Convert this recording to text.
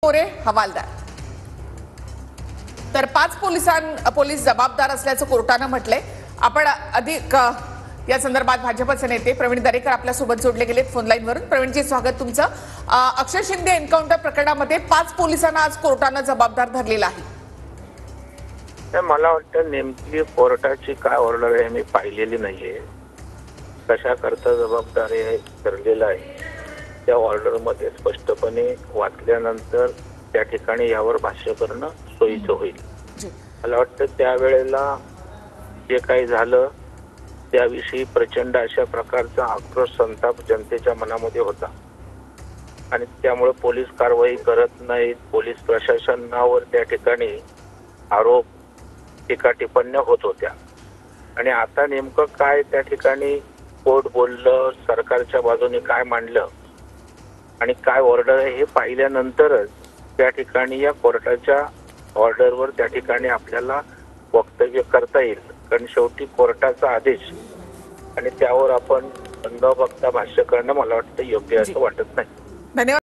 मोरे हवालदार तर 5 पोलीस जबाबदार असल्याचं कोर्टानं म्हटलंय। आपण अधिक या संदर्भात भाजपचे नेते प्रवीण दरेकर आपल्या सोबत जोडले गेलेत फोन लाईन वरून। प्रवीणजी स्वागत तुमचं। अक्षय शिंदे एन्काउंटर प्रकरणामध्ये 5 पोलिसांना आज कोर्टानं जबाबदार धरलेलं आहे। मला वाटतं नेमकी कोर्टाची काय ऑर्डर आहे मी पाहिलेली नाहीये, कशा करता जबाबदारी ठरलेलं आहे त्या ऑर्डर मध्ये स्पष्टपणे वाचल्यानंतर त्या ठिकाणी यावर भाष्य करणं सोयीचं होईल। मला वाटतं त्यावेळेला जे काही झालं त्याविषयी प्रचंड अशा प्रकारचा आक्रोश संताप जनतेच्या मनामध्ये होता आणि त्यामुळे पोलीस कारवाई करत नाहीत, पोलीस प्रशासनावर त्या ठिकाणी आरोप टीका टिप्पण्या होत होत्या। आणि आता नेमकं काय त्या ठिकाणी कोर्ट बोललं, सरकारच्या बाजूने काय मांडलं आणि काय ऑर्डर आहे हे पाहिल्यानंतरच त्या ठिकाणी या कोर्टाच्या ऑर्डरवर त्या ठिकाणी आपल्याला वक्तव्य करता येईल। कारण शेवटी कोर्टाचा आदेश आणि त्यावर आपण न बघता भाष्य करणं मला वाटतं योग्य असं वाटत नाही। धन्यवाद।